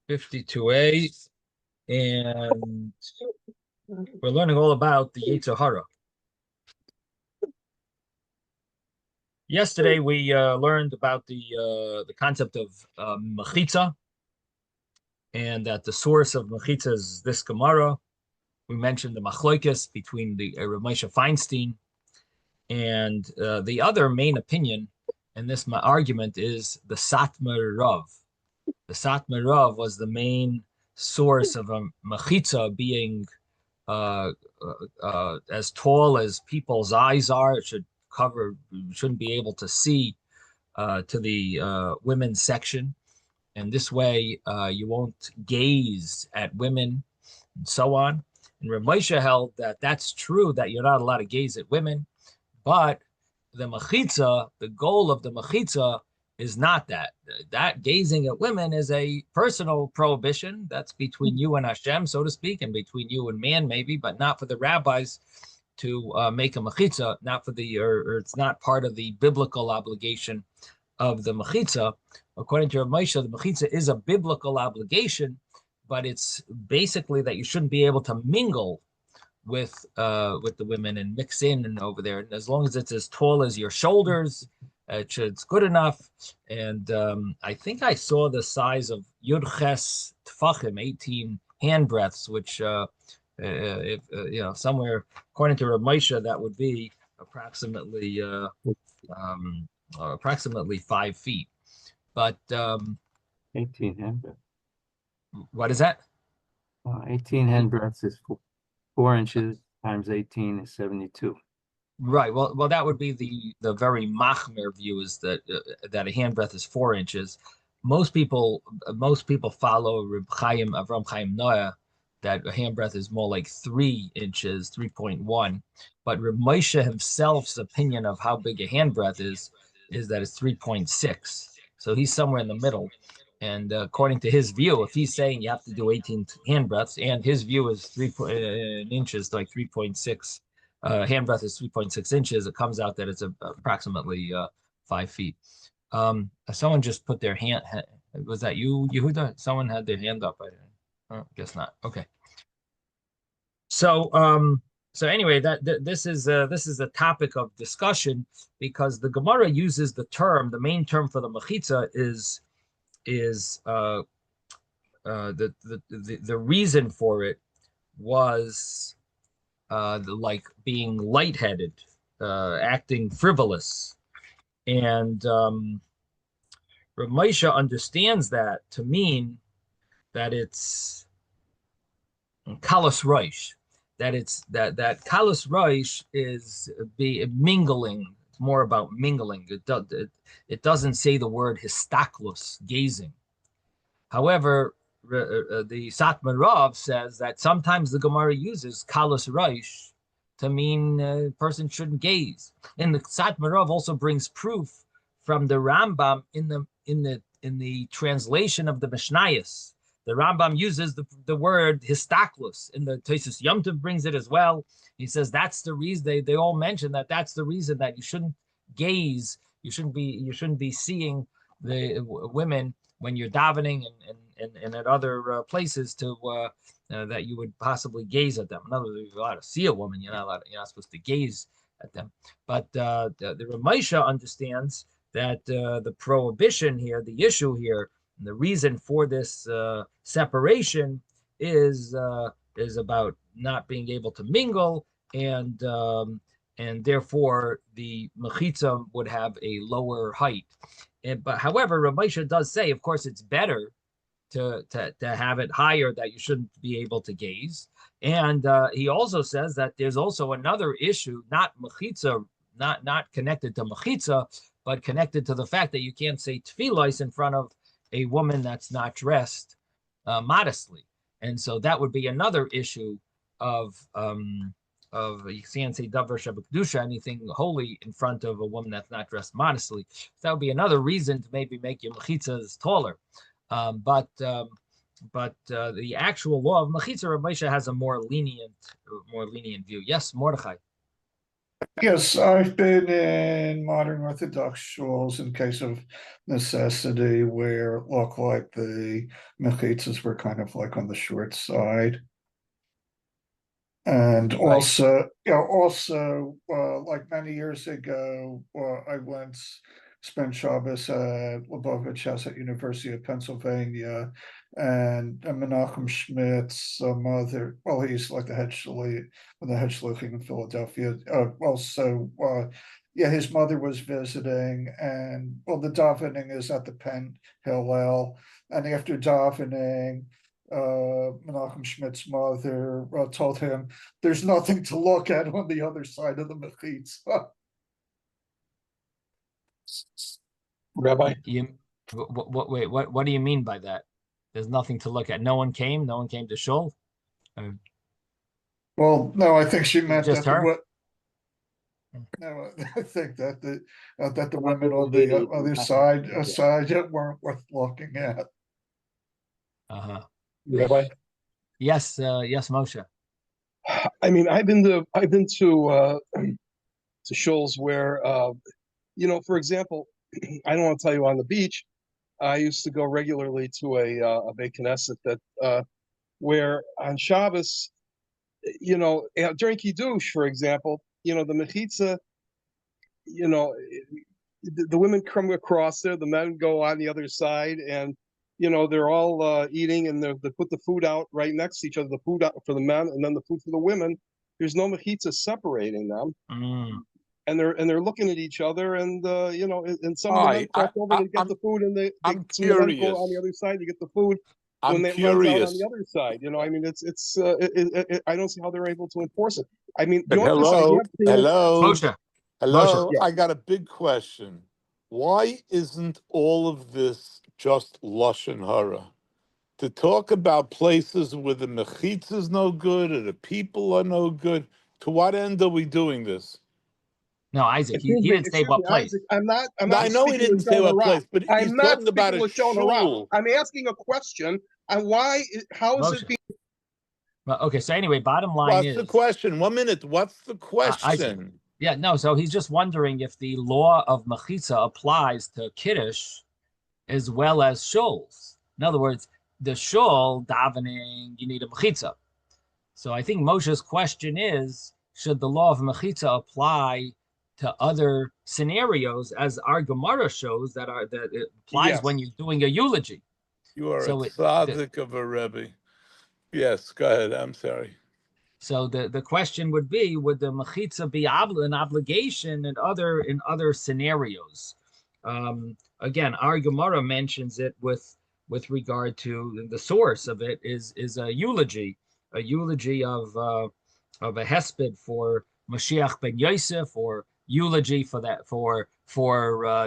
52a, and we're learning all about the Yetzer Hara. Yesterday we learned about the concept of mechitza, and that the source of mechitza is this Gemara. We mentioned the machlokes between the Rav Moshe Feinstein and the other main opinion in this argument is the Satmar Rav. The Satmar Rav was the main source of a mechitza being as tall as people's eyes are. It should cover, you shouldn't be able to see to the women's section. And this way, you won't gaze at women and so on. And Rav Moshe held that that's true, that you're not allowed to gaze at women, but the mechitza, the goal of the mechitza is not that. That gazing at women is a personal prohibition. That's between you and Hashem, so to speak, and between you and man, maybe, but not for the rabbis to make a mechitza, not for the, or it's not part of the biblical obligation of the mechitza. According to Rav Moshe, the mechitza is a biblical obligation, but it's basically that you shouldn't be able to mingle with the women and mix in and over there. And as long as it's as tall as your shoulders, it's good enough. And I think I saw the size of Yud Ches Tfachim, 18 hand breadths, which if somewhere according to Rav Moshe, that would be approximately 5 feet. But 18 hand breadths. What is that? 18 hand breadths is 4 inches times 18 is 72. Right. Well, that would be the very machmir view, is that a hand breadth is 4 inches. Most people follow Reb Chaim Avram Chaim Noah, that a hand breadth is more like 3 inches, 3.1. But Reb Moshe himself's opinion of how big a hand breadth is that it's 3.6. So he's somewhere in the middle. And according to his view, if he's saying you have to do 18 hand breaths, and his view is 3 inches, like 3.6, hand breadth is 3.6 inches, it comes out that it's approximately 5 feet. Someone just put their hand, was that you, Yehuda? Someone had their hand up. I guess not. Okay. So anyway, this is a topic of discussion, because the Gemara uses the main term for the mechitza is the reason for it was like being lightheaded, acting frivolous, and Rav Moshe understands that to mean that it's kalas roish, that it's that kalas roish is mingling. It's more about mingling. It doesn't say the word histaklus, gazing. However, the Satmar Rav says that sometimes the Gemara uses kalas roish to mean a person shouldn't gaze. And the Satmar Rav also brings proof from the Rambam in the translation of the Mishnayos. The Rambam uses the word histaklus, and the Tosfos Yom Tov brings it as well. He says that's the reason they all mention that's the reason that you shouldn't gaze. You shouldn't be seeing the women when you're davening and at other places to that you would possibly gaze at them. In other words, you're allowed to see a woman, you're not supposed to gaze at them. But the Rav Moshe understands that the prohibition here, the issue here, and the reason for this separation is about not being able to mingle, and therefore the mechitza would have a lower height. But however, Rav Moshe does say, of course, it's better to have it higher, that you shouldn't be able to gaze. And he also says that there's also another issue, not mechitza, not connected to mechitza, but connected to the fact that you can't say tefillos in front of a woman that's not dressed modestly. And so that would be another issue of you can't say davar shabakdusha, anything holy, in front of a woman that's not dressed modestly. So that would be another reason to maybe make your mechitzas taller. But the actual law of mechitza, Rav Moshe has a more lenient view. Yes, Mordechai. Yes, I've been in modern Orthodox schools in case of necessity where it looked like the mechitzas were kind of like on the short side. And Right. also, like many years ago, I once spent Shabbos at Lubavitch House at University of Pennsylvania, and Menachem Schmidt's mother, well, he's like the head shluchim in Philadelphia. Yeah, his mother was visiting, and well, the davening is at the Penn Hillel, and after davening, Menachem Schmidt's mother told him, "There's nothing to look at on the other side of the mechitza." Rabbi? Wait, what do you mean by that? There's nothing to look at. No one came. No one came to shul. Well, no, I think she It was meant just that her. no, I think that the One women little on the lady other happened to be there. side weren't worth looking at. Uh-huh. Rabbi? Yes, yes, Moshe. I mean, I've been to shows where for example, I don't want to tell you on the beach. I used to go regularly to a Beit Knesset that where on Shabbos, during Kiddush, for example, the mechitza, the women come across there, the men go on the other side, and they're all eating, and they put the food out right next to each other, the food out for the men and then the food for the women. There's no mechitza separating them, Mm. and they're looking at each other, and and some of All the men right, cross over to get the food, and I'm some of the men go on the curious. other side to get the food when I'm they runs out on the curious. other side. I mean, I don't see how they're able to enforce it. I mean, But you have to say you hello, have to say hello, Moshe, Moshe. hello. yeah. I got a big question. Why isn't all of this just lashon hara? To talk about places where the mechitza is no good or the people are no good. To what end are we doing this? No, Isaac. He didn't say Excuse what me, place. Isaac. I'm Now, not I know he speaking with didn't say Shona what Ra. place, but he's I'm not talking about speaking a with Shona Ra. shul. I'm asking a question on how is Moshe. it being Well, okay. So anyway, bottom line What's the is, question? 1 minute. What's the Isaac. question? Yeah, no. So he's just wondering if the law of mechitza applies to kiddush as well as shuls. In other words, the shul davening, you need a mechitza. So I think Moshe's question is, should the law of mechitza apply to other scenarios, as our Gemara shows that it applies when yes? you're doing a eulogy. You are a So tzaddik of a rebbe. Yes, go ahead. I'm sorry. so the question would be, would the mechitza be an obligation in other scenarios? Again, our Gemara mentions it with regard to the source of it is a eulogy of a hesped for Mashiach ben Yosef, or eulogy for that for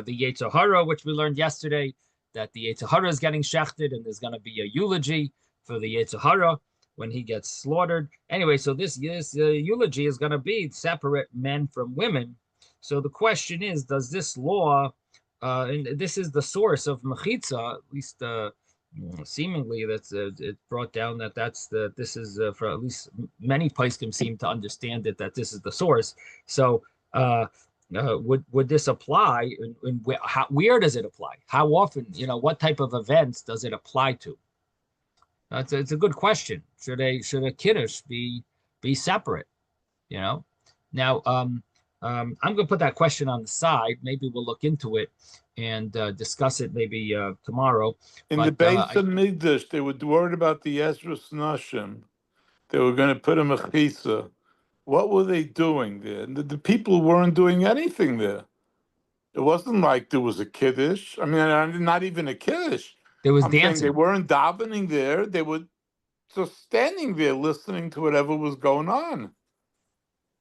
the Yetzer Hara, which we learned yesterday that the Yetzer Hara is getting shechted, and there's going to be a eulogy for the Yetzer Hara when he gets slaughtered. Anyway, so this eulogy is going to be separate men from women. So the question is, does this law, and this is the source of mechitza, at least seemingly that's it brought down that this is for at least many poskim seem to understand it, that this is the source. So would this apply, and where does it apply? How often? What type of events does it apply to? It's a good question. Should a kiddush be separate? You know. Now, I'm going to put that question on the side. Maybe we'll look into it and discuss it maybe tomorrow. In the But Beis Hamikdash, they were worried about the Ezras Nashim. They were going to put a mechitza. What were they doing there? The people weren't doing anything there. It wasn't like there was a kiddush. I mean, not even a kiddush. there was I'm saying they dancing. weren't davening there. They were just standing there listening to whatever was going on.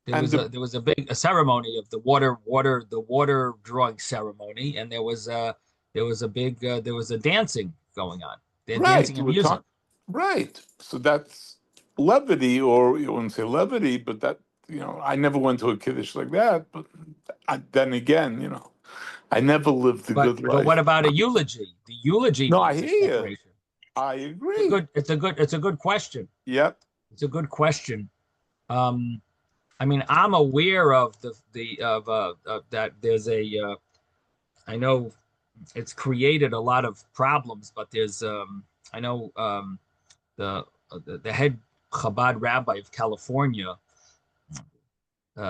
And There was a big ceremony of the water drawing ceremony, and there was a dancing going on. They're right, dancing you and were music. talking right. So that's levity, or you wouldn't say levity, but that I never went to a kiddush like that. But then again, I never lived a But good what life. about a eulogy? The eulogy No, I needs a hear you. separation. I agree. It's a good question. Yep. It's a good question. Um, I mean, I'm aware of that there's I know it's created a lot of problems, but there's I know the head Chabad rabbi of California,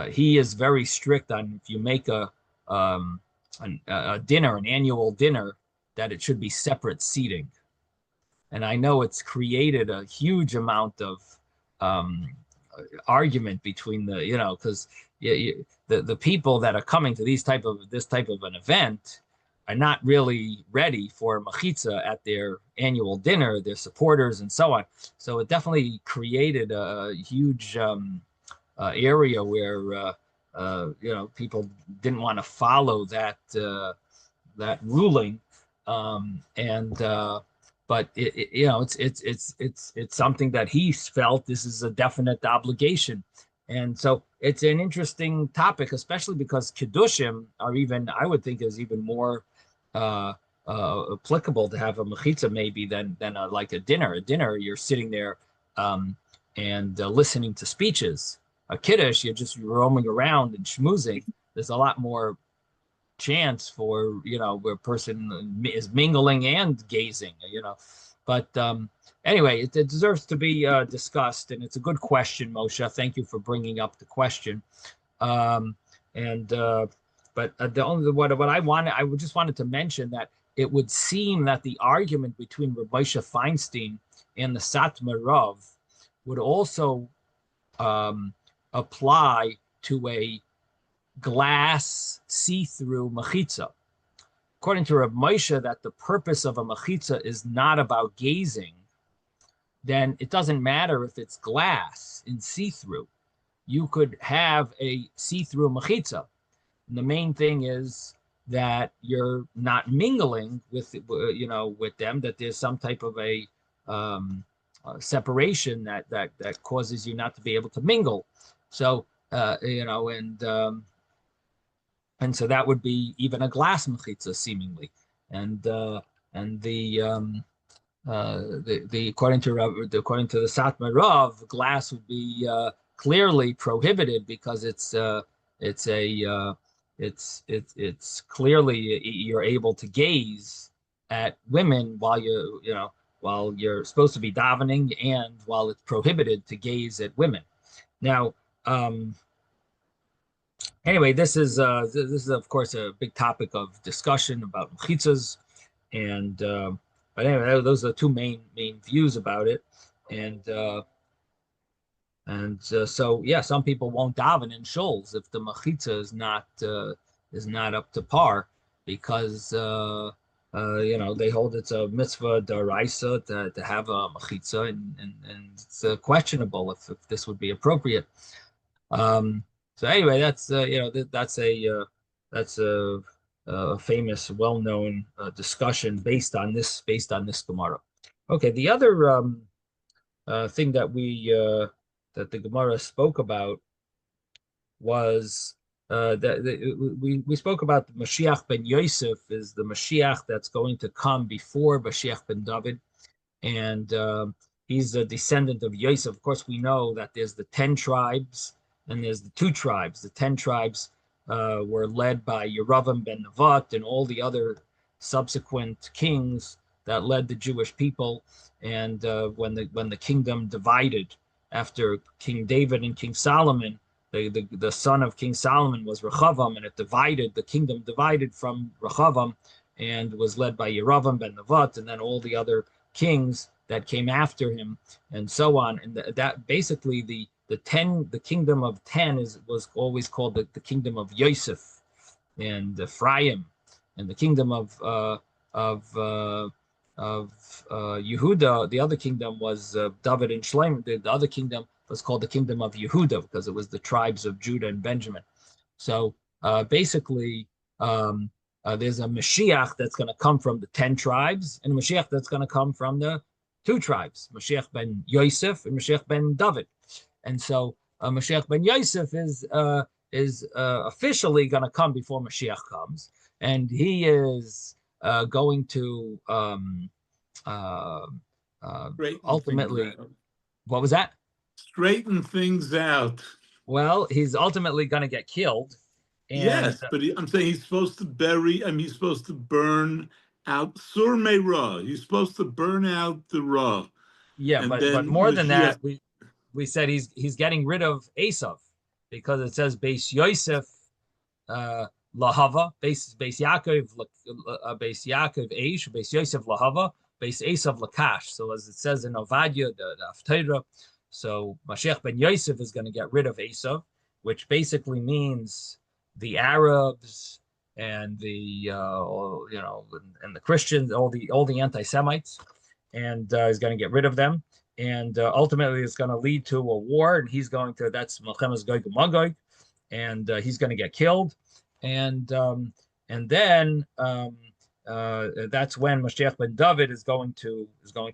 he is very strict on if you make a dinner, an annual dinner, that it should be separate seating. And I know it's created a huge amount of um, argument between because the people that are coming to this type of an event are not really ready for machitza at their annual dinner, their supporters and so on. So it definitely created a huge area where people didn't want to follow that ruling, and but it's something that he felt this is a definite obligation, and so it's an interesting topic, especially because kedushin are even, I would think, is even more applicable to have a mechitza maybe than like a dinner. A dinner, you're sitting there and listening to speeches. A kiddush, you're just roaming around and schmoozing. There's a lot more chance for where a person is mingling and gazing. But anyway, it deserves to be discussed, and it's a good question, Moshe. Thank you for bringing up the question. And but the only what I just wanted to mention that it would seem that the argument between Rabbi Moshe Feinstein and the Satmar Rav would also apply to a glass see-through mechitza. According to Reb Moshe, that the purpose of a mechitza is not about gazing, then it doesn't matter if it's glass in see-through. You could have a see-through mechitza. And the main thing is that you're not mingling with them, that there's some type of a separation that causes you not to be able to mingle. So and so that would be even a glass mechitza seemingly, and the according to the Satmar Rav, glass would be clearly prohibited because it's clearly you're able to gaze at women while you're supposed to be davening, and while it's prohibited to gaze at women. Now, anyway, this is of course a big topic of discussion about mechitzas, and but anyway, those are the two main views about it, and so yeah, some people won't daven in shuls if the mechitza is not up to par, because they hold it's a mitzvah daraisa to have a mechitza, and it's questionable if this would be appropriate. So anyway, that's that's a famous, well-known discussion based on this Gemara. Okay, the other thing that that the Gemara spoke about was that we spoke about the Mashiach ben Yosef is the Mashiach that's going to come before Mashiach ben David, and he's a descendant of Yosef. Of course, we know that there's the 10 tribes and there's the 2 tribes. The 10 tribes were led by Yeravam ben Nevat and all the other subsequent kings that led the Jewish people. And when the kingdom divided after King David and King Solomon, the son of King Solomon was Rechavam, and it divided. The kingdom divided from Rechavam and was led by Yeravam ben Nevat, and then all the other kings that came after him, and so on. And that basically the kingdom of 10 was always called the kingdom of Yosef and Ephraim, and the kingdom of Yehuda, the other kingdom was David and Shlomo. The other kingdom was called the kingdom of Yehuda because it was the tribes of Judah and Benjamin. So basically, there's a Mashiach that's going to come from the 10 tribes, and a Mashiach that's going to come from the 2 tribes, Mashiach ben Yosef and Mashiach ben David. And so Mashiach ben Yosef is officially going to come before Mashiach comes, and he is going to ultimately. What was that? Straighten things out. Well, he's ultimately going to get killed, and Yes, but I'm saying he's supposed to bury. I mean, he's supposed to burn out Sur Ra. He's supposed to burn out the Ra, yeah, and but then more than Mashiach. that, we said he's getting rid of Esav because it says Beis Yosef Lahava, Beis Yaakov Beis Yaakov Eish, Beis Yosef Lahava, Beis Esav Lakash. So as it says in Ovadia, the Haftarah, so Mashiach ben Yosef is going to get rid of Esav, which basically means the Arabs and the and the Christians, all the anti-Semites, and he's going to get rid of them. And ultimately, it's going to lead to a war, and that's Melchemes Gog and Magog, and he's going to get killed, and then that's when Mashiach ben David is going to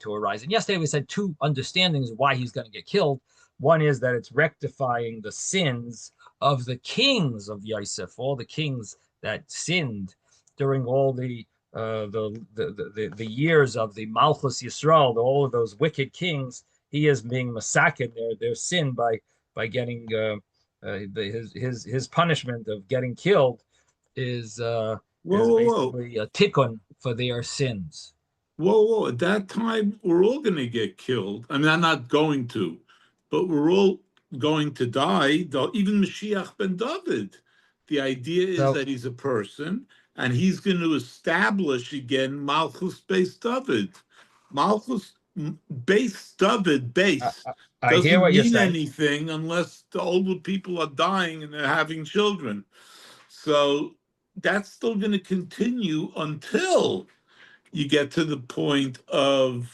arise. And yesterday we said two understandings why he's going to get killed. One is that it's rectifying the sins of the kings of Yosef, all the kings that sinned during all the years of the Malchus Yisrael, all of those wicked kings. He is being massacred their sin by getting his punishment of getting killed is basically a tikkun for their sins. Whoa! At that time, we're all going to get killed. I mean, I'm not going to, but we're all going to die. Though even Mashiach ben David, the idea is that he's a person, and he's going to establish again Malchus Beis David. Malchus Beis David doesn't mean anything unless the older people are dying and they're having children. So that's still going to continue until you get to the point of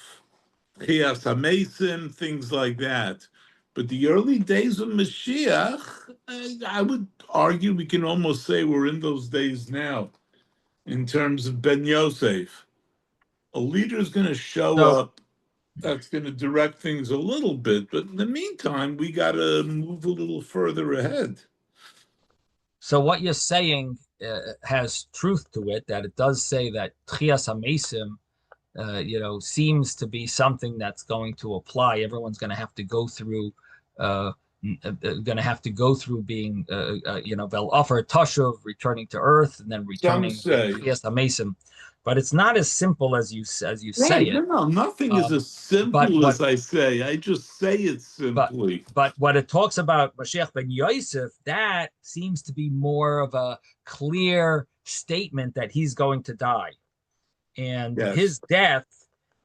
Chias HaMesim, things like that. But the early days of Mashiach, I would argue we can almost say we're in those days now in terms of Ben Yosef. A leader is going to show up that's going to direct things a little bit, but in the meantime, we got to move a little further ahead. So what you're saying has truth to it, that it does say that Chias HaMesim, seems to be something that's going to apply. Everyone's going to have to go through, being, they'll offer Tashuv, returning to earth, and then returning Chias HaMesim. But it's not as simple as you say it. No, nothing is as simple as I say. I just say it simply. But what it talks about Mashiach ben Yosef, that seems to be more of a clear statement that he's going to die. And his death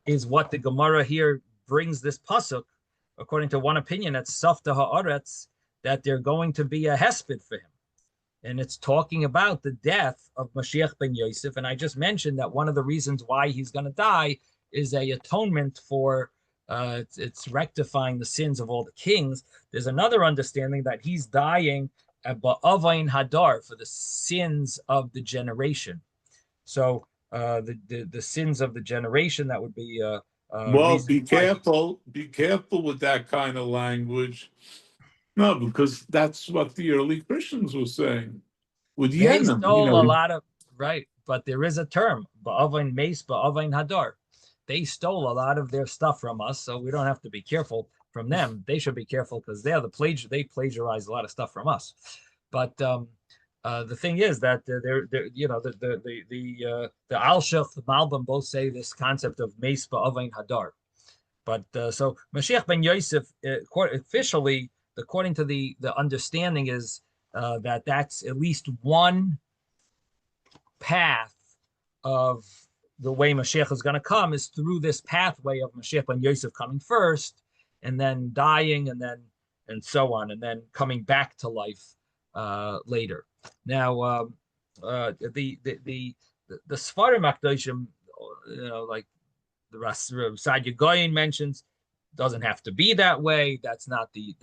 is what the Gemara here brings this pasuk, according to one opinion, at Safta Haaretz, that they're going to be a hesped for him. And it's talking about the death of Mashiach ben Yosef. And I just mentioned that one of the reasons why he's going to die is a atonement for, it's rectifying the sins of all the kings. There's another understanding that he's dying ba'avain hadar, for the sins of the generation. So the sins of the generation, that would be well, be careful with that kind of language. No, because that's what the early Christians were saying. With they stole a lot of, right, but there is a term, ba'avain meis, ba'avain hadar. They stole a lot of their stuff from us, so we don't have to be careful from them. They should be careful because they plagiarize a lot of stuff from us. But the thing is that the Alshach, the Malbim both say this concept of meis ba'avain hadar. But so Mashiach ben Yosef, officially, according to the understanding, is that that's at least one path of the way Mashiach is going to come, is through this pathway of Mashiach ben Yosef coming first, and then dying, and so on, and then coming back to life later. Now, the Sfarim Akdoshim, like the Sadia Goyin mentions, doesn't have to be that way. That's not the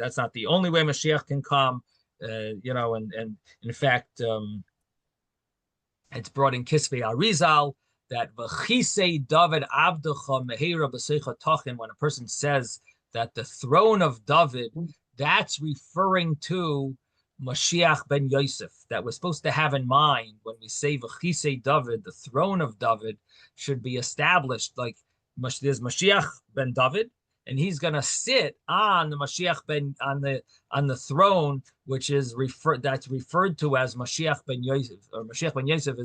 only way Mashiach can come. And in fact, it's brought in Kisvei Arizal that v'chisei David Abdecha Mehera B'Seicha Tachin, when a person says that the throne of David, that's referring to Mashiach ben Yosef, that we're supposed to have in mind when we say v'chisei David, the throne of David should be established. Like there's Mashiach ben David, and he's going to sit on the Mashiach ben on the throne, which is referred to as Mashiach ben Yosef, or Mashiach ben Yosef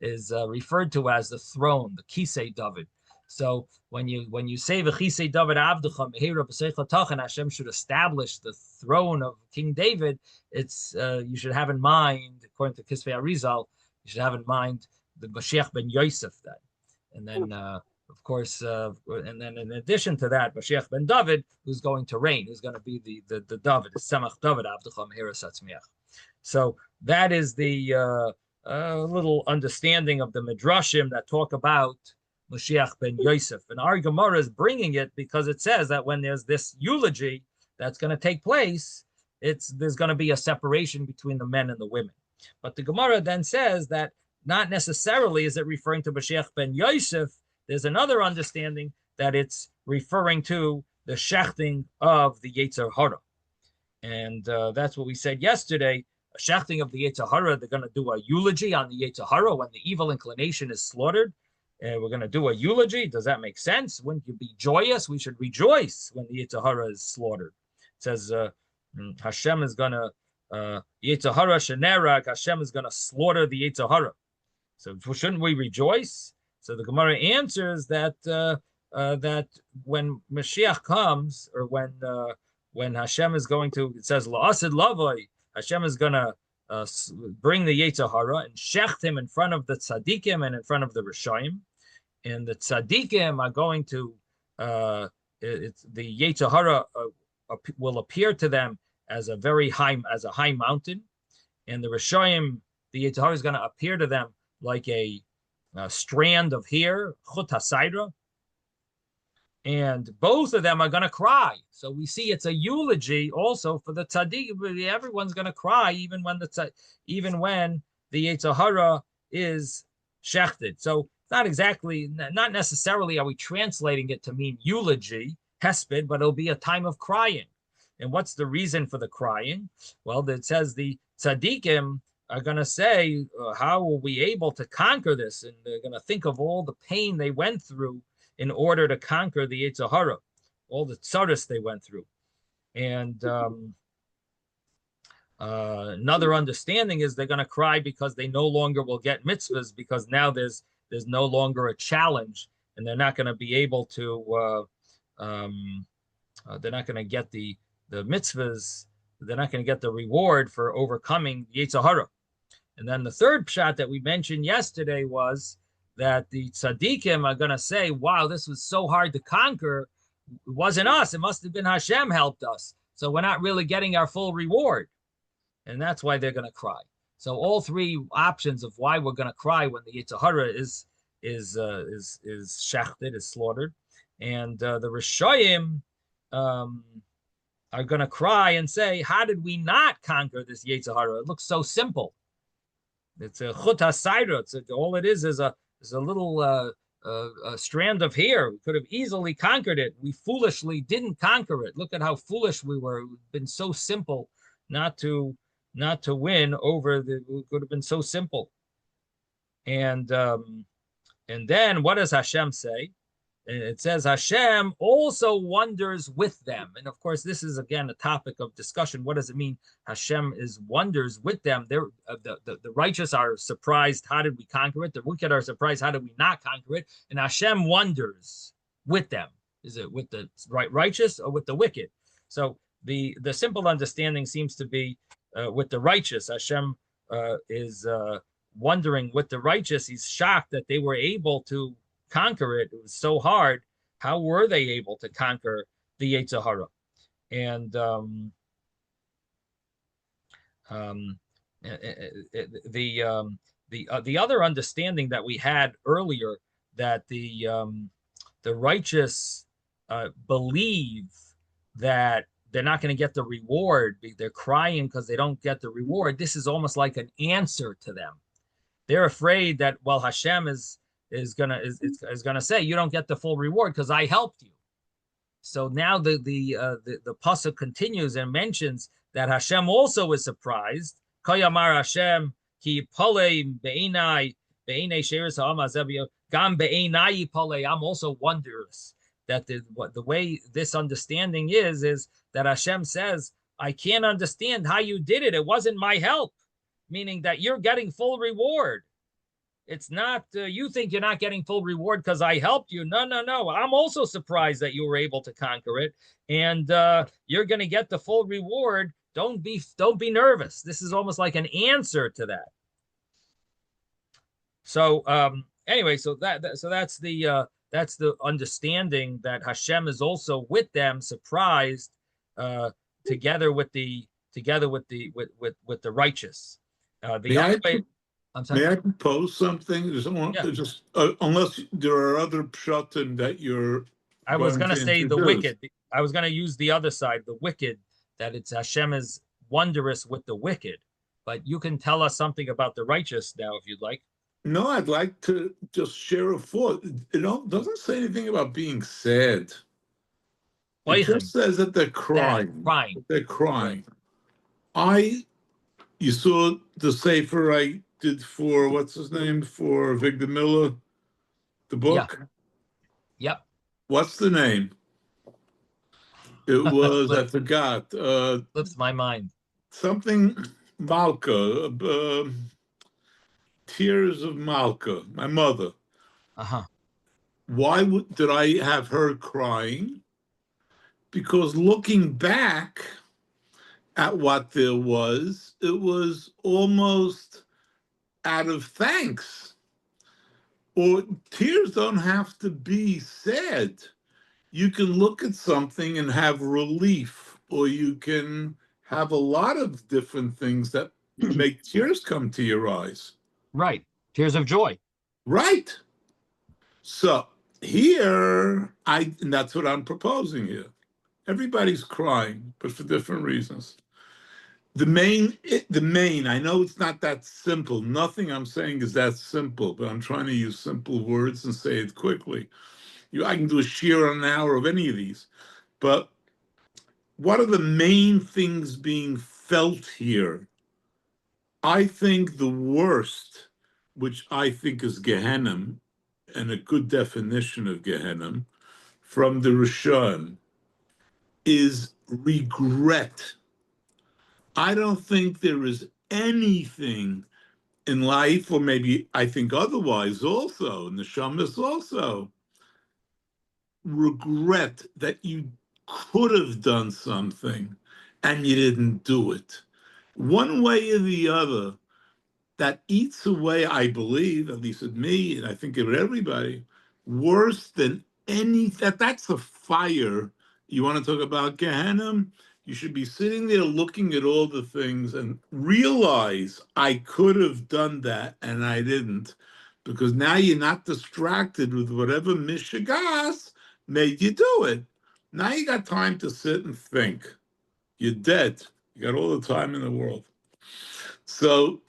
is referred to as the throne, the Kisei David. So when you say V'chisei David Avducha Mehira B'Seicha Tachan, Hashem should establish the throne of King David. It's you should have in mind, according to Kisvei Arizal, you should have in mind the Mashiach ben Yosef then, and then of course, and then in addition to that, Mashiach ben David, who's going to reign, who's going to be the David, the Semach David Avducha Mehira Satzmiach. So that is the little understanding of the midrashim that talk about Mashiach ben Yosef. And our Gemara is bringing it because it says that when there's this eulogy that's going to take place, there's going to be a separation between the men and the women. But the Gemara then says that not necessarily is it referring to Mashiach ben Yosef. There's another understanding that it's referring to the shechting of the Yetzer Hara. And that's what we said yesterday. A shechting of the Yetzer Hara, they're going to do a eulogy on the Yetzer Hara when the evil inclination is slaughtered. We're going to do a eulogy. Does that make sense? Wouldn't you be joyous? We should rejoice when the Yetzer Hara is slaughtered. It says Hashem is going to Yetzer Hara shenerag. Hashem is going to slaughter the Yetzer Hara. So shouldn't we rejoice? So the Gemara answers that that when Mashiach comes, or when Hashem is going to, it says la'asid lavoi, Hashem is going to bring the Yetzer Hara and shecht him in front of the tzaddikim and in front of the Rishayim. And the tzaddikim are going to, the Yetzer Hara will appear to them as a high mountain. And the Rishayim, the Yetzer Hara is going to appear to them like a strand of hair, chut hasaira. And both of them are going to cry. So we see it's a eulogy also for the tzaddik. Everyone's going to cry even when the Yetzer Hara is shechted. So not necessarily are we translating it to mean eulogy, hesped, but it'll be a time of crying. And what's the reason for the crying? Well, it says the tzaddikim are going to say, how were we able to conquer this? And they're going to think of all the pain they went through in order to conquer the Yetzer Hara, all the tzaras they went through. And another understanding is they're going to cry because they no longer will get mitzvahs, because now there's no longer a challenge, and they're not going to be able to, they're not going to get the mitzvahs, they're not going to get the reward for overcoming the Yetzer Hara. And then the third pshat that we mentioned yesterday was that the tzaddikim are going to say, wow, this was so hard to conquer. It wasn't us. It must have been Hashem helped us. So we're not really getting our full reward. And that's why they're going to cry. So all three options of why we're going to cry when the Yetzer Hara is shechted, is slaughtered. And the Rishayim are going to cry and say, how did we not conquer this Yetzer Hara? It looks so simple. It's a chut hasaira. All it is a little a strand of hair. We could have easily conquered it. We foolishly didn't conquer it. Look at how foolish we were. It would have been so simple not to win over it could have been so simple. And then what does Hashem say? And it says Hashem also wonders with them. And of course, this is again a topic of discussion. What does it mean? Hashem is wonders with them. The righteous are surprised. How did we conquer it? The wicked are surprised. How did we not conquer it? And Hashem wonders with them. Is it with the righteous or with the wicked? So the simple understanding seems to be with the righteous. Hashem is wondering with the righteous. He's shocked that they were able to conquer it. It was so hard. How were they able to conquer the Yetzer Hara? And the other understanding that we had earlier, that the righteous believe that they're not going to get the reward. They're crying because they don't get the reward. This is almost like an answer to them. They're afraid that, well, Hashem is gonna say, you don't get the full reward because I helped you. So now the pasuk continues and mentions that Hashem also is surprised. Kayamar Hashem ki palei be'enai she'eres ha'am azevia gam be'enai palei. I'm also wondrous that the way this understanding is that Hashem says, I can't understand how you did it. It wasn't my help, meaning that you're getting full reward. It's not, you think you're not getting full reward because I helped you. No, no, no. I'm also surprised that you were able to conquer it. And you're going to get the full reward. Don't be nervous. This is almost like an answer to that. So anyway, so that's the understanding that Hashem is also with them, surprised, together with the righteous. The other way, I'm sorry. May I propose something? Unless there are other pshatim that you're. I was going to say the introduce. wicked. I was going to use the other side, the wicked, that it's Hashem is wondrous with the wicked. But you can tell us something about the righteous now, if you'd like. No, I'd like to just share a thought. It doesn't say anything about being sad. It just says that they're crying. Crying. They're crying. You saw the sefer I did for, what's his name, for Victor Miller, the book? Yeah. Yep. What's the name? It was, I forgot. Slips my mind. Something Malka, Tears of Malka, my mother. Uh-huh. Why did I have her crying? Because looking back at what there was, it was almost out of thanks. Or tears don't have to be sad. You can look at something and have relief, or you can have a lot of different things that make tears come to your eyes. Right. Tears of joy. Right. So here, and that's what I'm proposing here. Everybody's crying, but for different reasons. The main, I know it's not that simple. Nothing I'm saying is that simple, but I'm trying to use simple words and say it quickly. I can do a sheer on an hour of any of these, but what are the main things being felt here? I think the worst, which I think is Gehenna, and a good definition of Gehenna, from the Rishon, is regret. I don't think there is anything in life, or maybe I think otherwise also, in the Shamas also, regret that you could have done something and you didn't do it. One way or the other, that eats away, I believe, at least at me, and I think of everybody, worse than that's a fire. You want to talk about Gehenna? You should be sitting there looking at all the things and realize I could have done that and I didn't, because now you're not distracted with whatever mishigas made you do it. Now you got time to sit and think. You're dead. You got all the time in the world. So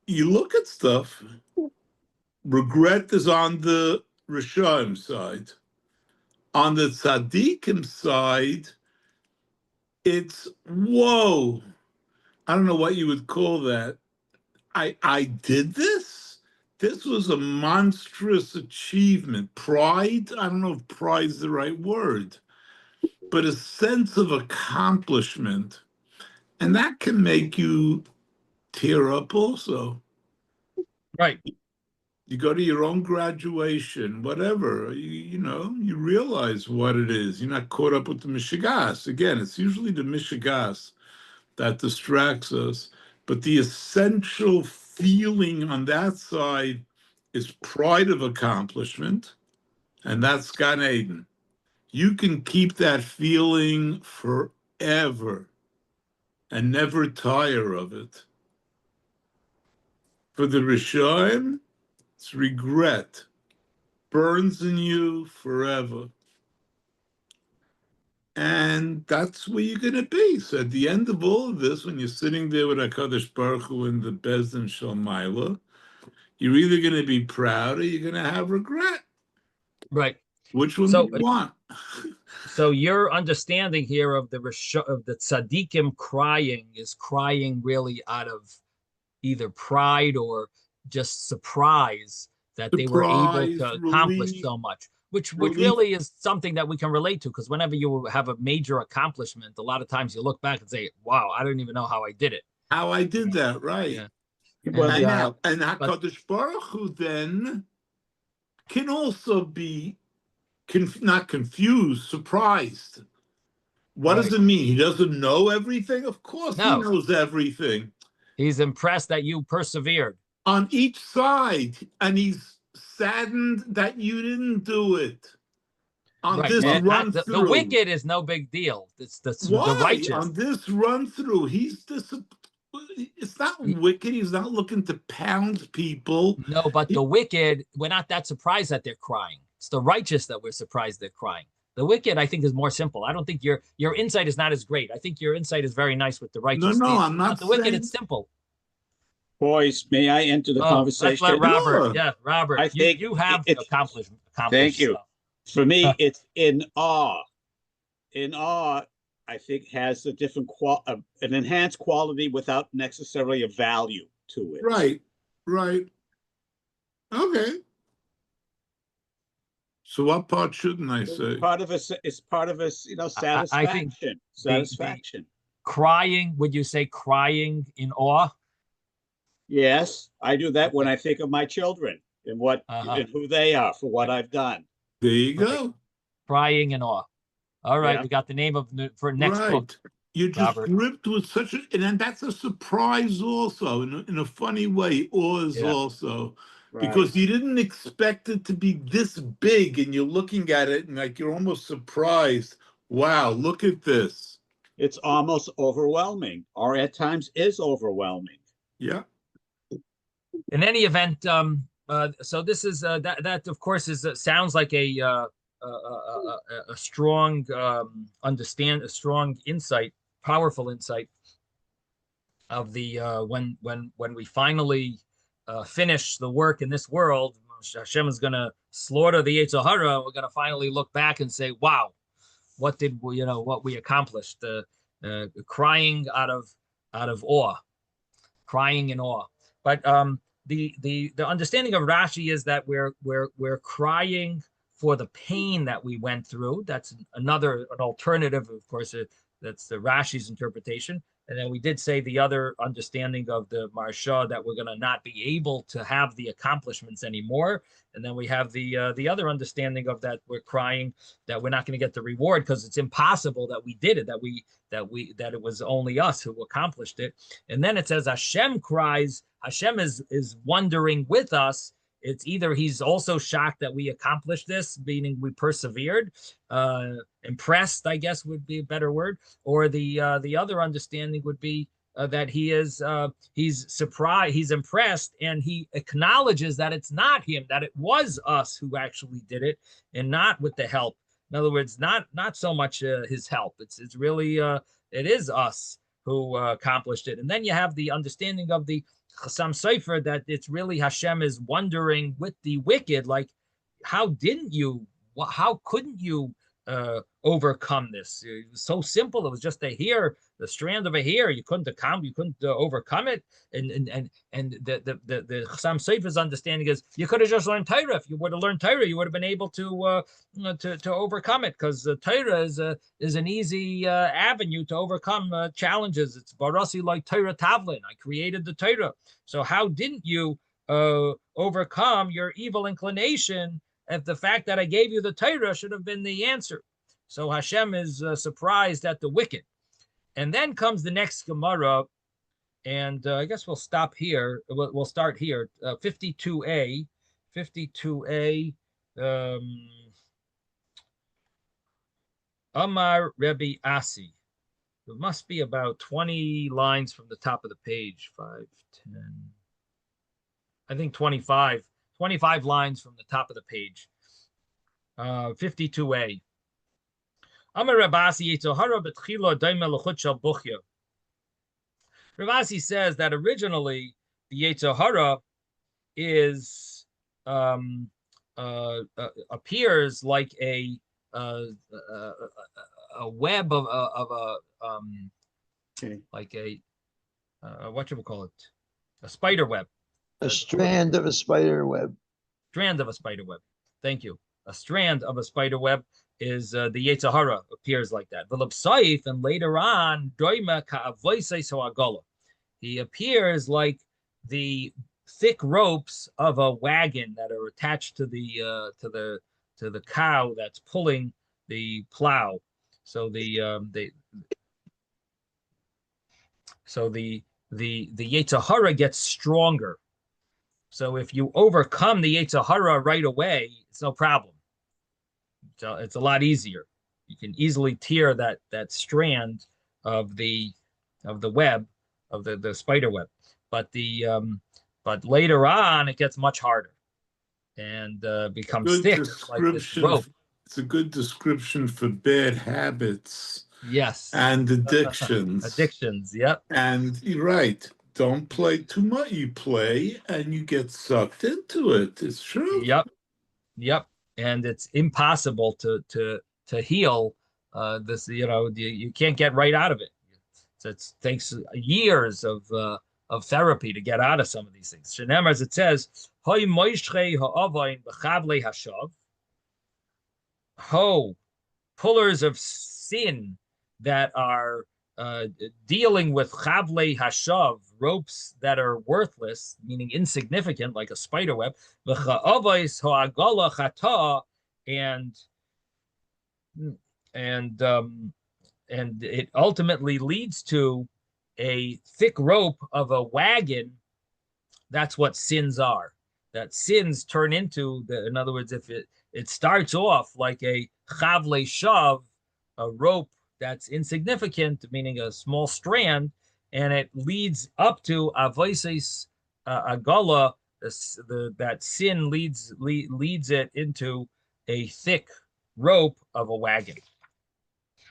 you look at stuff, regret is on the Rishonim side. On the Tzaddikim side, it's, whoa, I don't know what you would call that. I did this? This was a monstrous achievement. Pride? I don't know if pride's the right word, but a sense of accomplishment. And that can make you tear up also. Right. You go to your own graduation, whatever, you realize what it is. You're not caught up with the mishigas. Again, it's usually the mishigas that distracts us. But the essential feeling on that side is pride of accomplishment, and that's Gan Eden. You can keep that feeling forever and never tire of it. For the Rishonim, it's regret, burns in you forever. And that's where you're going to be. So at the end of all of this, when you're sitting there with HaKadosh Baruch Hu in the Bezdin Shalmaila, you're either going to be proud or you're going to have regret. Right. Which one do you want? So your understanding here of the tzaddikim crying is crying really out of either pride or just surprise that they were able to accomplish so much. which Relief. really is something that we can relate to, because whenever you have a major accomplishment, a lot of times you look back and say, wow, I don't even know how I did it. How I did that, right? Yeah. Well, And yeah, now, and but- HaKadosh Baruch Hu then can also be not confused, surprised. What does Right. it mean? He doesn't know everything? Of course he No. knows everything. He's impressed that you persevered. On each side, and he's saddened that you didn't do it. On Right. this Well, run the through. wicked is no big deal. It's the Why? righteous. On this run through, it's not wicked. He's not looking to pound people. No, but the wicked, we're not that surprised that they're crying. It's the righteous that we're surprised they're crying. The wicked, I think, is more simple. I don't think your insight is not as great. I think your insight is very nice with the righteous. No, I'm not the wicked. saying- It's simple. boys, may I enter the Let's conversation? let Robert. Sure. Yeah, Robert. I think you have it's- accomplished. Thank you. Stuff. For me, it's in awe. In awe, I think has a different an enhanced quality without necessarily a value to it. Right. Okay. So what part shouldn't I say? Part of us is part of us, satisfaction. I think satisfaction. Crying. Would you say crying in awe? Yes, I do that when I think of my children and what and who they are for what I've done. There you go. Crying in awe. All right, Yeah. we got the name for next book. You're just Robert. gripped with such a, and then that's a surprise also, in a funny way, awe Yeah. also. Right. Because you didn't expect it to be this big, and you're looking at it and like you're almost surprised. Wow, look at this. It's almost overwhelming, or at times is overwhelming. Yeah. In any event, so this is that of course is sounds like a strong a strong insight, powerful insight of the when we finally finish the work in this world, Hashem is going to slaughter the Yetzer Hara. We're going to finally look back and say, wow, what did we, what we accomplished? Crying out of awe, crying in awe. But the understanding of Rashi is that we're crying for the pain that we went through. That's an alternative, of course. That's the Rashi's interpretation. And then we did say the other understanding of the Marsha, that we're going to not be able to have the accomplishments anymore. And then we have the other understanding of that we're crying that we're not going to get the reward because it's impossible that we did it, that it was only us who accomplished it. And then it says Hashem cries. Hashem is wondering with us. It's either he's also shocked that we accomplished this, meaning we persevered, impressed, I guess would be a better word, or the other understanding would be that he's surprised, he's impressed, and he acknowledges that it's not him, that it was us who actually did it, and not with the help. In other words, not so much his help. It's really it is us who accomplished it. And then you have the understanding of the Chassam Sofer that it's really Hashem is wondering with the wicked, like, how couldn't you overcome this? It was so simple. It was just a hair, the strand of a hair. You couldn't overcome it. And the Chassam Sofer's understanding is you could have just learned Torah. If you would have learned Torah, you would have been able to overcome it, because Torah is an easy avenue to overcome challenges. It's barasi like Torah Tavlin. I created the Torah. So how didn't you overcome your evil inclination? If the fact that I gave you the Torah should have been the answer. So Hashem is surprised at the wicked. And then comes the next Gemara, and I guess we'll stop here. We'll start here. 52a. Amar Rebbe Asi. It must be about 20 lines from the top of the page. 5, 10. I think 25 lines from the top of the page. 52a. Ravasi says that originally the Yetzer Hara is appears like a web of a like a what you would call it, a spider web. A strand of a spider web. Strand of a spider web. Thank you. a strand of a spider web is the Yetzer Hara appears like that. V'lebsaif, and later on, doima ka'avoisais ha'agola. He appears like the thick ropes of a wagon that are attached to the cow that's pulling the plow. So the Yetzer Hara gets stronger. So if you overcome the Yetzer Hara right away, it's no problem. So it's a lot easier. You can easily tear that strand of the web, of the spider web. But later on it gets much harder and becomes Good thick like this description. rope. It's a good description for bad habits Yes. and addictions. Addictions, yep. And you're right. Don't play too much. You play and you get sucked into it. It's true. Yep. And it's impossible to heal this. You can't get right out of it. So it takes years of therapy to get out of some of these things. Shenemar, as it says, "Hoy moishchei ha'avayin b'chavlei hashav." Ho, pullers of sin that are dealing with chavlei hashav, ropes that are worthless, meaning insignificant, like a spider web. V'cha'avos ha'agola chata, and it ultimately leads to a thick rope of a wagon. That's what sins are. That sins turn into in other words, if it starts off like a chavlei shav, a rope that's insignificant, meaning a small strand, and it leads up to avoises agala. That sin leads it into a thick rope of a wagon.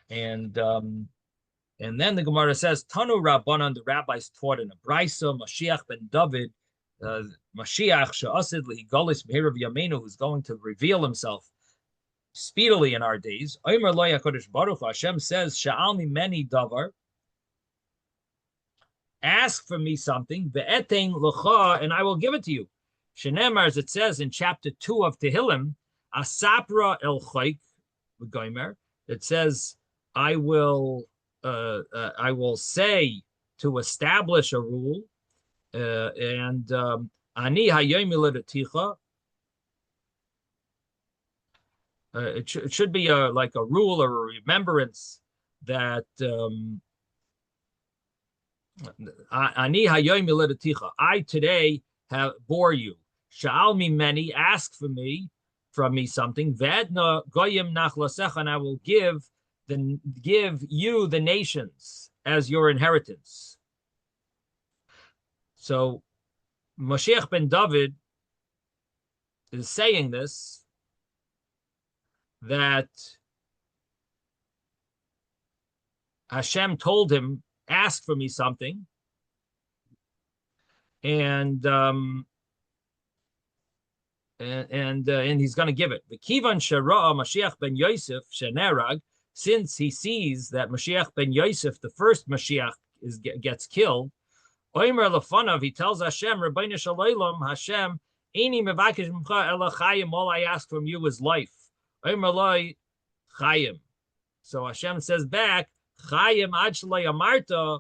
And then the Gemara says, Tanu Rabbanan, the rabbis taught in a Brisa, Mashiach ben David, Mashiach she'asid lihigalis mehirav Yameinu, who's going to reveal himself speedily in our days. Omer lo HaKadosh Baruch Hu, Hashem says, Sha'al mimeni davar, ask for me something, ve'etein l'cha, and I will give it to you. Shenemar, as it says in chapter 2 of Tehillim, Asapra el Chayk, v'gomer, it says, I will say to establish a rule, and ani hayom l'ticha. It should be like a rule or a remembrance that ani hayom l'ticha. I today have bore you. Sha'al mi many, ask from me something. Vedna goyim nachlasecha, and I will give you the nations as your inheritance. So Mashiach ben David is saying this, that Hashem told him, ask for me something, and he's going to give it. The Kivan Shara Mashiach ben Yosef Shenerag, since he sees that Mashiach ben Yosef, the first Mashiach, gets killed, Omer Lefanav, he tells Hashem, Rabbeinu Shalom, Hashem, Eini mevakesh mimcha ela chayim, all I ask from you is life. Omer loi chayim. So Hashem says back, Chayim ad shalei amarta,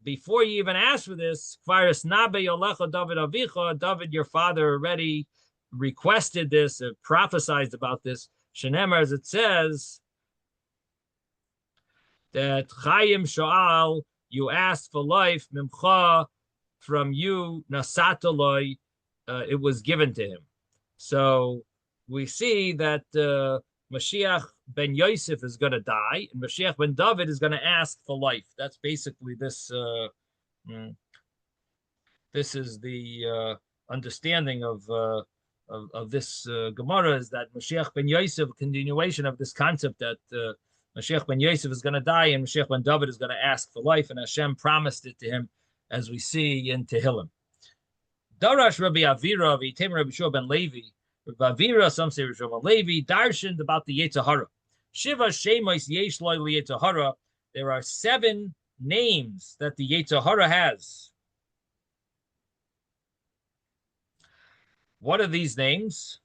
before you even ask for this, Kvaris nabe yolecha David avicha, David your father already requested this, prophesied about this. Shenemar, as it says, that Chayim Sha'al, you asked for life, Mimcha, from you, Nasataloi, it was given to him. So we see that Mashiach ben Yosef is going to die, and Mashiach ben David is going to ask for life. That's basically this. This is the understanding of this Gemara, is that Mashiach ben Yosef, continuation of this concept that Mashiach ben Yosef is going to die and Mashiach ben David is going to ask for life, and Hashem promised it to him, as we see in Tehillim. Darash Rabbi Avira, V'yitem Rabbi Shua ben Levi, Rabbi Avira, some say Rabbi Shua ben Levi, darshaned about the Yetzer Hara. Shiva Shemos Yesh Lo Yetzer Hara. There are 7 names that the Yetzer Hara has. What are these names?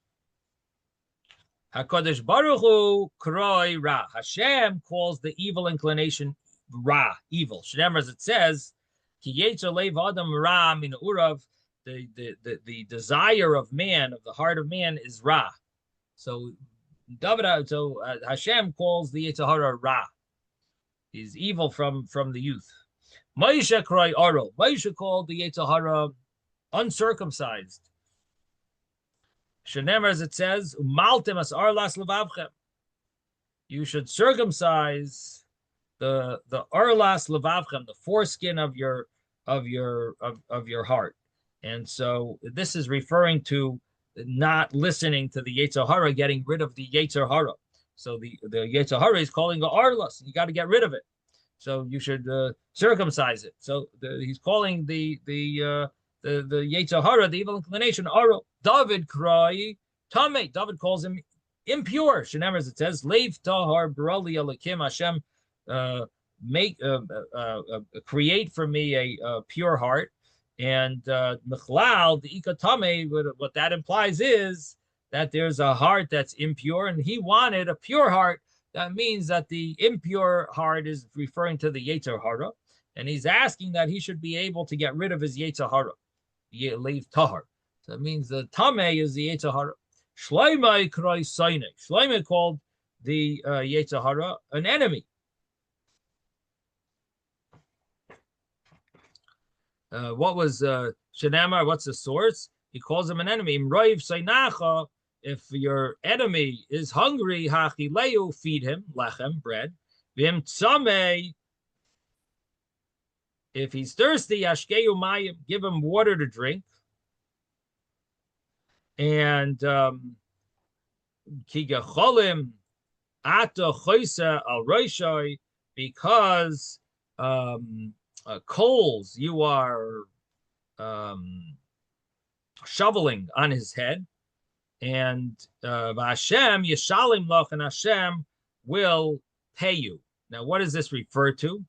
HaKadosh Baruch Hu kroi ra. Hashem calls the evil inclination ra, evil. Shneimar, as it says, ki yetzer leiv adam ra min urav. The desire of man, of the heart of man, is ra. So Hashem calls the Yetzer Hara ra. He's evil from the youth. Moshe kroi aro. Moshe called the Yetzer Hara uncircumcised. Shenemar, as it says, umaltem as arlas levavchem. You should circumcise the arlas levavchem, the foreskin of your heart. And so this is referring to not listening to the Yetzer Hara, getting rid of the Yetzer Hara. So the Yetzer Hara is calling the arlas. You got to get rid of it. So you should circumcise it. So he's calling the Yetzer Hara, the evil inclination, aro. David cry tame. David calls him impure. Shenemar, as it says, leiv tahar brali alakim. Hashem create for me a pure heart. And Mechlal, the ikatame, what that implies is that there's a heart that's impure, and he wanted a pure heart. That means that the impure heart is referring to the Yetzer Hara, and he's asking that he should be able to get rid of his Yetzer Hara, leiv tahar. So that means the Tameh is the Yetzer Hara. Shloimeh kroi soine. Shloimeh called the Yetzer Hara an enemy. What was Shenamar? What's the source? He calls him an enemy. Imroiv Sainacha. If your enemy is hungry, hachileu, feed him lechem, bread. Vim tzameh. If he's thirsty, ashkeu mayim, give him water to drink. And kigacholim ata choisa al roishoi, because coals you are shoveling on his head, and Hashem yeshalim lach, and Hashem will pay you. Now, what does this refer to?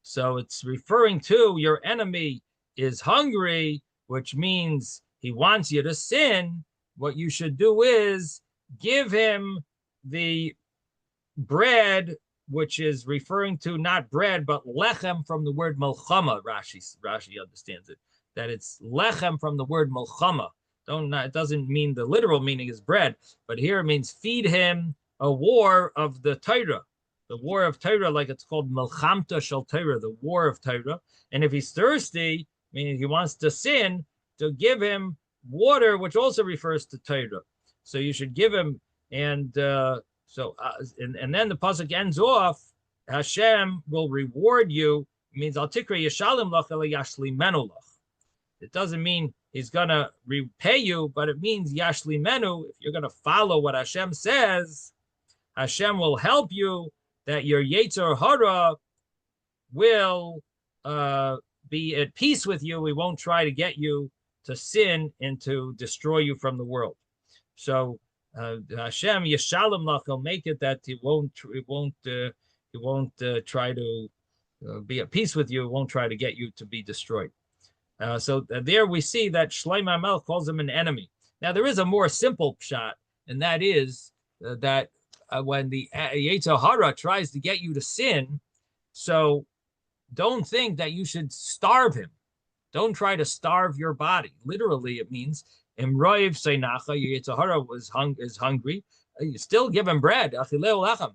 So it's referring to your enemy is hungry, which means he wants you to sin. What you should do is give him the bread, which is referring to not bread, but lechem from the word melchama. Rashi understands it, that it's lechem from the word melchama. It doesn't mean the literal meaning is bread, but here it means feed him a war of the Torah. The war of Torah, like it's called Melchamta Shel Torah, the war of Torah. And if he's thirsty, meaning he wants to sin, to give him water, which also refers to Torah. So you should give him, and then the pasuk ends off, Hashem will reward you. It means al tikra yeshalim lach ela yashlimenu lach. It doesn't mean he's gonna repay you, but it means yashlimenu. If you're gonna follow what Hashem says, Hashem will help you, that your Yetzer Hara will be at peace with you. We won't try to get you to sin and to destroy you from the world. So Hashem yeshalem lach, he'll make it that he won't try to be at peace with you. He won't try to get you to be destroyed. So there we see that Shlomo HaMelech calls him an enemy. Now there is a more simple pshat, and that is that when the Yetzer Hara tries to get you to sin, so don't think that you should starve him. Don't try to starve your body. Literally, it means Imroiv Seinacha, your Yetzer Hara is hungry. You still give him bread. Achileu lechem.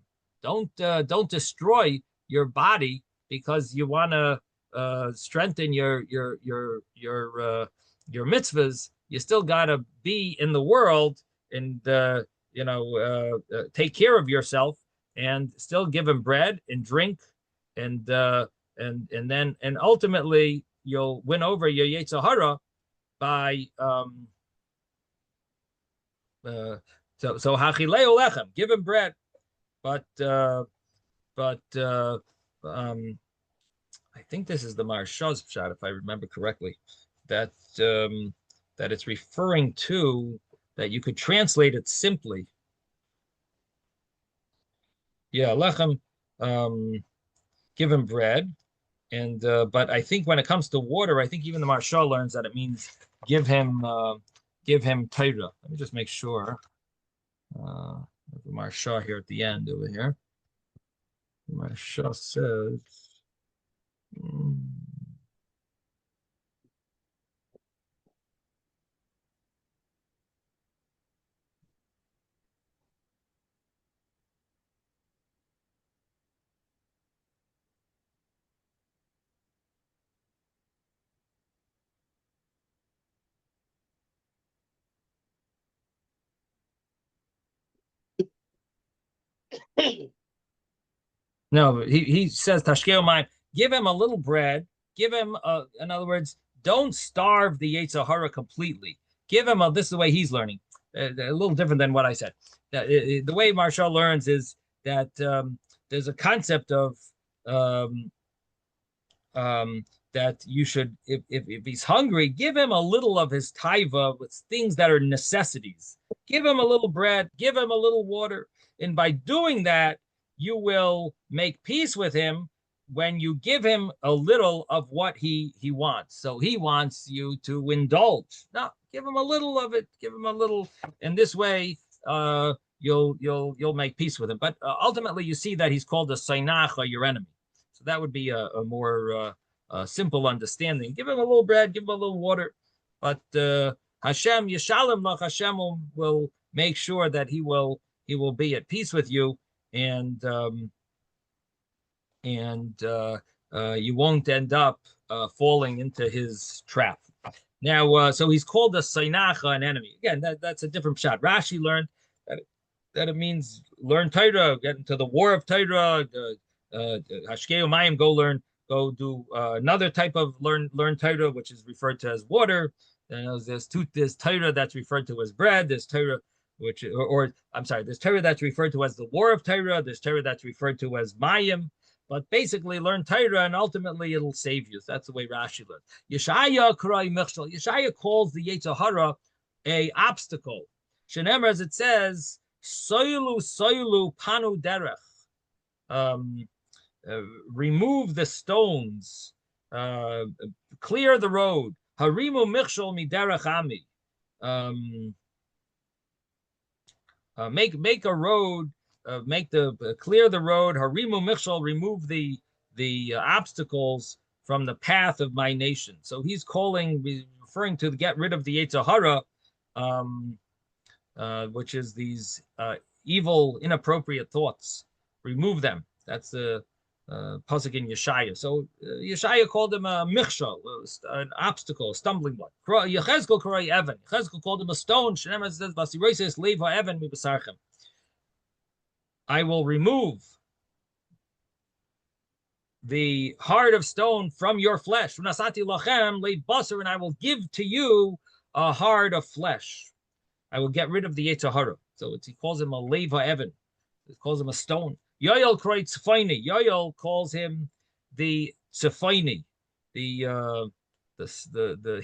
Don't destroy your body because you want to strengthen your mitzvahs. You still gotta be in the world and take care of yourself, and still give him bread and drink, and ultimately you'll win over your Yetzer Hara by so hachileu lechem, give him bread, but I think this is the Maharsha's pshat, if I remember correctly, that it's referring to, that you could translate it simply. Yeah, lechem, give him bread, and but I think when it comes to water, I think even the Maharsha learns that it means give him Torah. Let me just make sure. The Marsha here at the end over here. Marsha says. No, he says Tashkeo Mayim, give him a little bread, give him in other words, don't starve the Yetzer Hara completely. Give him this is the way he's learning. A little different than what I said. The way Marshall learns is that there's a concept of that you should, if he's hungry, give him a little of his taiva with things that are necessities. Give him a little bread, give him a little water. And by doing that, you will make peace with him when you give him a little of what he wants. So he wants you to indulge. No, give him a little of it, give him a little. In this way, you'll make peace with him. But ultimately, you see that he's called a sainach, or your enemy. So that would be a more simple understanding. Give him a little bread, give him a little water, but Hashem Yeshalem Lach, Hashem will make sure that he will be at peace with you, and you won't end up falling into his trap. Now, so he's called a sainacha, an enemy. Again, that's a different shot. Rashi learned that it means learn Torah, get into the war of Torah. Hashkeu Mayim, go do another type of learn Torah, which is referred to as water. There's Torah that's referred to as bread. There's Torah there's Torah that's referred to as the war of Torah. There's Torah that's referred to as Mayim. But basically, learn Torah, and ultimately it'll save you. That's the way Rashi learned. Yeshaya K'roi Michshel. Yeshaya calls the Yetzer Hara a obstacle. Shenemer, as it says, soilu panu derech. Remove the stones, clear the road. Harimu michshol miderech ami. Make a road, clear the road. Harimu michshol, remove the obstacles from the path of my nation. So he's referring to get rid of the Yetzer Hara, which is these evil, inappropriate thoughts. Remove them. That's the pasuk in Yeshaya. So Yeshaya called him a michshol, an obstacle, a stumbling block. Yechezkel Korei Evan. Yechezkel called him a stone. Shenemer says, "Basiroises Levi Evan mibasarchem." I will remove the heart of stone from your flesh. Nasati lachem leibasar, and I will give to you a heart of flesh. I will get rid of the Yetzer Hara. So he calls him a Levi Evan. He calls him a stone. Yoel Kroit Tzfaini. Yoel calls him the Tzfaini, the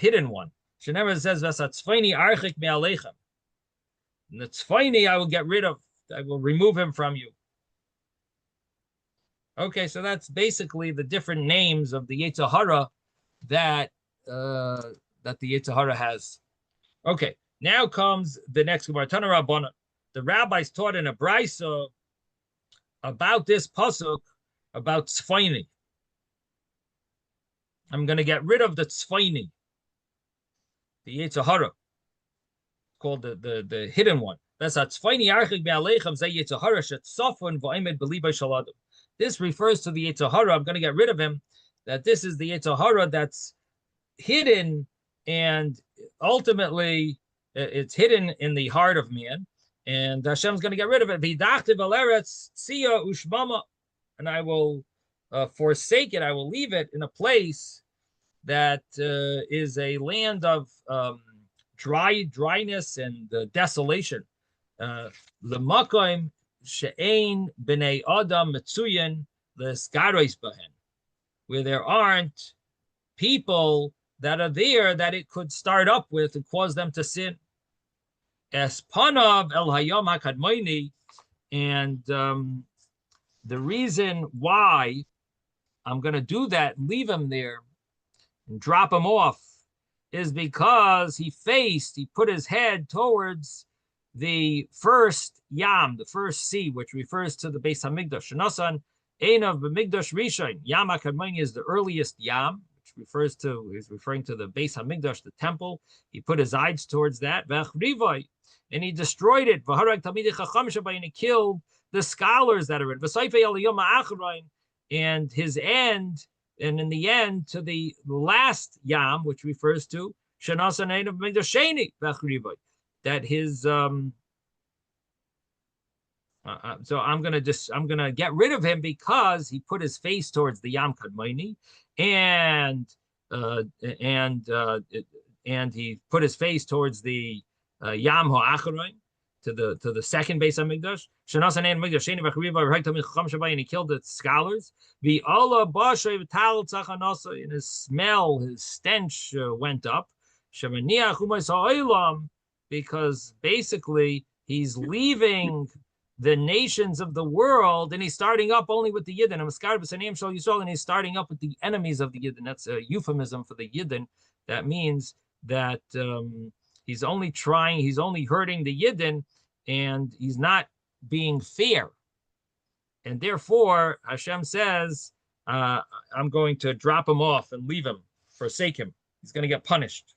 hidden one. Shenemer says, "Vasatzfaini archik me'alechem." And the Tzfaini I will get rid of. I will remove him from you. Okay, so that's basically the different names of the Yetzer Hara that the Yetzer Hara has. Okay, now comes the next Gemara. Tana Rabbana. The rabbis taught in a brisa about this pasuk about tzfaini. I'm going to get rid of the tzfaini, the Yetzer Hara, called the hidden one. That's tzfaini archik be'alechem zeh Yetzer Hara shetzafon v'omed b'libay shel adam. This refers to the Yetzer Hara. I'm going to get rid of him. That this is the Yetzer Hara that's hidden, and ultimately it's hidden in the heart of man. And Hashem's going to get rid of it. And I will forsake it. I will leave it in a place that is a land of dryness and desolation. L'makom she'ein b'nei adam metzuyin l'skaros bahen, where there aren't people that are there that it could start up with and cause them to sin. Espanav el hayom hakadmoini, and the reason why I'm going to do that, leave him there and drop him off, is because he put his head towards the first Yam, the first sea, which refers to the Beis Hamikdash. Shenosan Einav b'Mikdash Rishon. Yam HaKadmoni is the earliest Yam, which is referring to the Beis Hamikdash, the temple. He put his eyes towards that. V'Achrivai, and he destroyed it. V'Harag Talmidei Chacham Shabai, and he killed the scholars that are in. V'Saifei Aliyom Ha'acharain, and his end, and in the end, to the last Yam, which refers to Shenosan Einav b'Mikdash Sheni V'Achrivai. That his so I'm gonna get rid of him because he put his face towards the Yam Kadmoni, and he put his face towards the Yam Ha'acharain, to the second Beis Hamikdash. Shanasan and Mikdash Sheni v'Chariva v'Haytam Chacham Shabai, and he killed the scholars. The Allah Bashay v'Tal Tzachanasa, and his smell, his stench went up. Shemaniach Umayis Ha'olam, because basically he's leaving the nations of the world and he's starting up only with the Yidden. And he's starting up with the enemies of the Yidden. That's a euphemism for the Yidden. That means that he's only hurting the Yidden, and he's not being fair. And therefore, Hashem says, I'm going to drop him off and leave him, forsake him. He's going to get punished.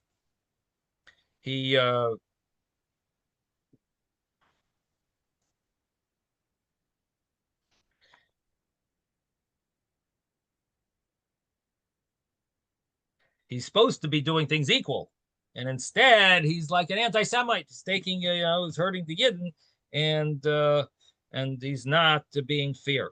He's supposed to be doing things equal, and instead he's like an anti-Semite. He's taking, he's hurting the Yidden, and he's not being fair.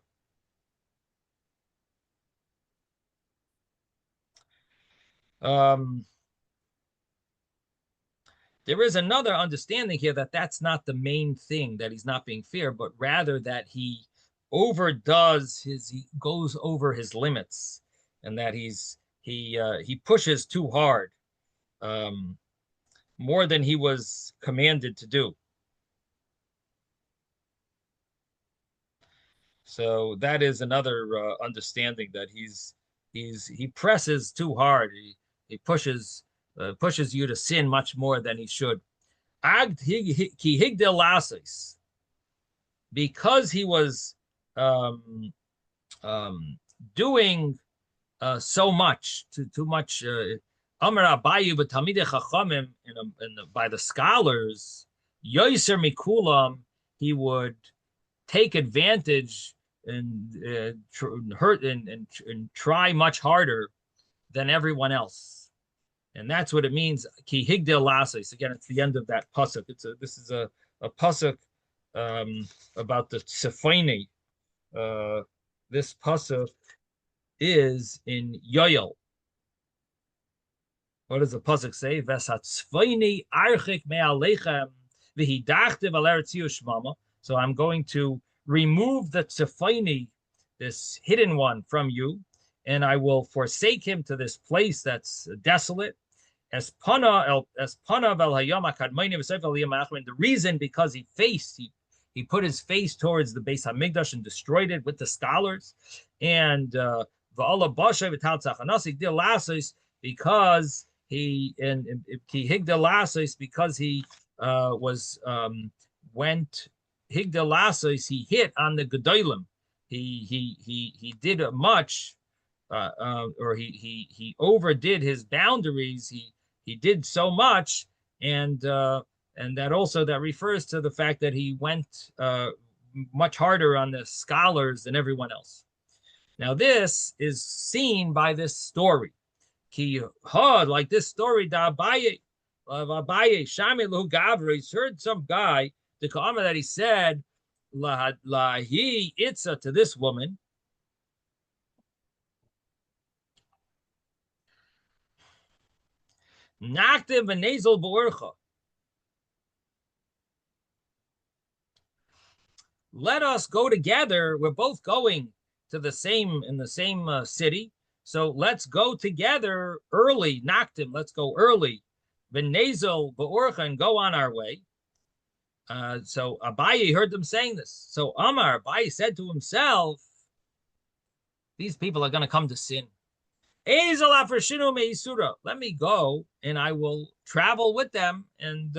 There is another understanding here that that's not the main thing, that he's not being fair, but rather that he goes over his limits, and that he pushes too hard, more than he was commanded to do. So that is another understanding, that he presses too hard. He pushes you to sin much more than he should. Because he was doing so much, too much. Amar Abayu b'Talmidei Chachamim, by the scholars, Yoiser Mikulam, he would take advantage and hurt and try much harder than everyone else. And that's what it means. Ki higdil lasis. Again, it's the end of that pasuk. This is a pasuk about the Tzefoni. This pasuk is in Yoel. What does the pasuk say? V'satzvoni archik me'alechem v'hidachtiv al eretz shmama. So I'm going to remove the Tzefoni, this hidden one, from you, and I will forsake him to this place that's desolate. As pana vel hayom hakadmoni v'seif al yom ha'achron. The reason, because he put his face towards the Beis Hamikdash and destroyed it with the scholars, and v'ala bashay v'tal tzachanasi gdil lasos, because he higdil lasos, because he went higdil lasos, he hit on the gedolim. He did much, or he overdid his boundaries. He did so much, and that refers to the fact that he went much harder on the scholars than everyone else. Now this is seen by this story. Like this story, Abaye Shamilu Gavra, he's heard some guy, the Ka'ama, that he said, Lahi Itza, to this woman, Naktim v'nezel b'orcha. Let us go together. We're both going to the same city, so let's go together early. Naktim, let's go early. V'nezel b'orcha, and go on our way. So Abaye heard them saying this. So Abaye said to himself, these people are going to come to sin. Let me go, and I will travel with them, and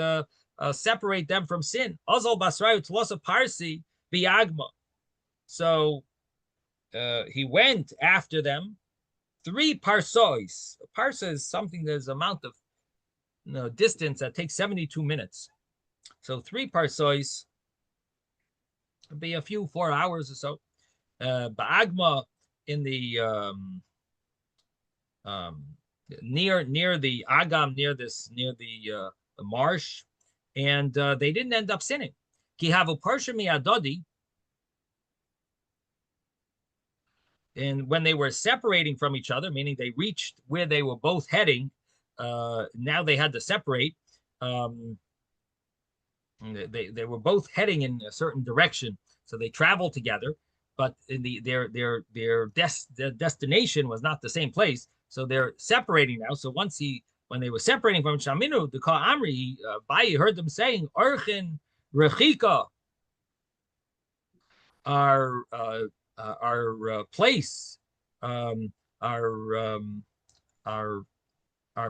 separate them from sin. Azal basrayu tlosa parsi biagma. So he went after them 3 parsois. A parsa is something that's amount of distance that takes 72 minutes. So 3 parsois would be a few 4 hours or so. Ba'agma in the near the Agam, near the marsh, and they didn't end up sinning. Ki havu parsha mi'adodi. And when they were separating from each other, meaning they reached where they were both heading, now they had to separate. They were both heading in a certain direction, so they traveled together. But in their destination was not the same place, so they're separating now. So when they were separating from Shaminu, the Ka Amri, Bayi heard them saying, "Archin Rechika," our place, our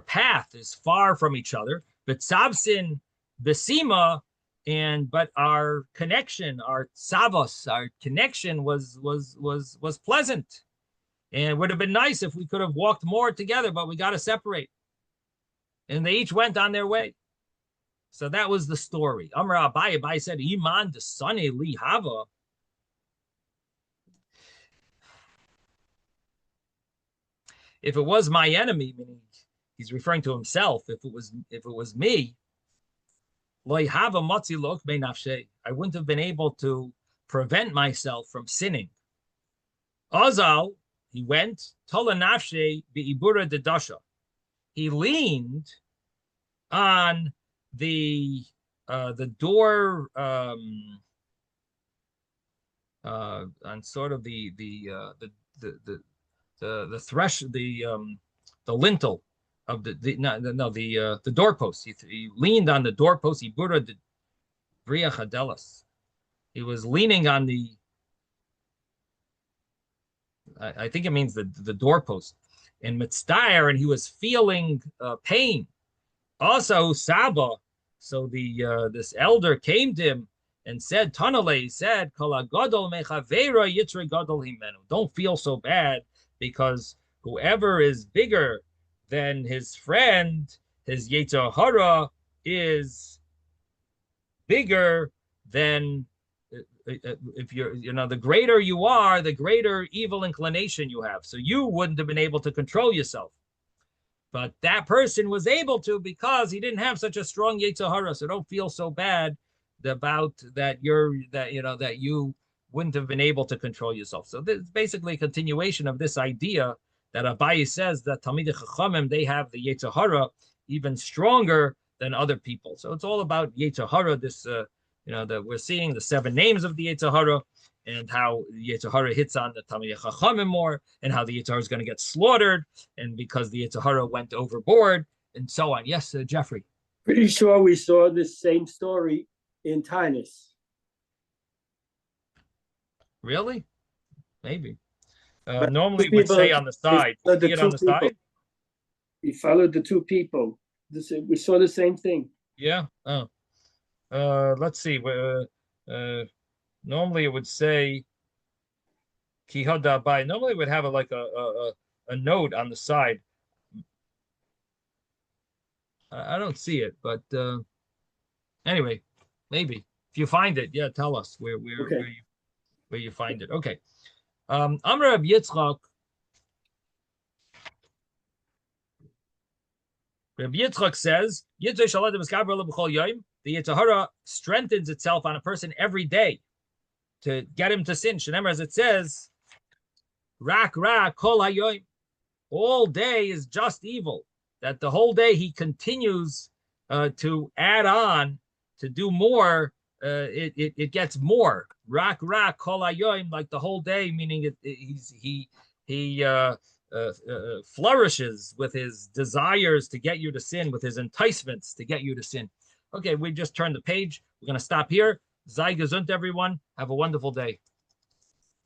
path is far from each other. But Sabsin Besima, but our connection, our savos, our connection was pleasant, and it would have been nice if we could have walked more together. But we got to separate, and they each went on their way. So that was the story. Amar Abai said, "Iman desane li hava." If it was my enemy, meaning he's referring to himself. If it was me, I wouldn't have been able to prevent myself from sinning. Azal, he went, he leaned on the door, on sort of the thresh, the lintel of the doorpost. He leaned on the doorpost. He bura the bria chadelas. He was leaning on the. I think it means the doorpost, and mitzdayer, and he was feeling pain. Also, Saba. So this elder came to him and said, "Tanale," said, "Kala gadol mechavera yitre gadol himenu." Don't feel so bad, because whoever is bigger than his friend, his Yetzer Hara is bigger than, if you're, the greater you are, the greater evil inclination you have. So you wouldn't have been able to control yourself. But that person was able to, because he didn't have such a strong Yetzer Hara. So don't feel so bad about that that you wouldn't have been able to control yourself. So this is basically a continuation of this idea that Abaye says that Talmidei Chachamim, they have the Yetzer Hara even stronger than other people. So it's all about Yetzer Hara, this, that we're seeing the 7 names of the Yetzer Hara, and how the Yetzer Hara hits on the Talmidei Chachamim more, and how the Yetzer Hara is going to get slaughtered, and because the Yetzer Hara went overboard, and so on. Yes, Jeffrey. Pretty sure we saw this same story in Tainus. Really? Maybe. Normally it would say on the side. See it on the side? We followed the 2 people. We saw the same thing. Yeah. Oh. Let's see. Normally it would say Kihada Bai. Normally it would have a note on the side. I don't see it, but anyway, maybe if you find it, yeah, tell us where you find it. Okay. Amr Reb Yitzchok. Reb Yitzchok says, the Yetzer Hara strengthens itself on a person every day to get him to sin. Shenemar, as it says, Rak kol hayoim. All day is just evil. That the whole day he continues to add on, to do more. It gets more. Rak kol hayoim, like the whole day, meaning he flourishes with his desires to get you to sin, with his enticements to get you to sin. Okay, we just turned the page. We're going to stop here. Sei gesund, everyone. Have a wonderful day.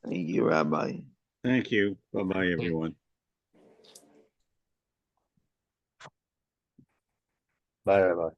Thank you, Rabbi. Thank you. Bye-bye, everyone. Bye, Rabbi.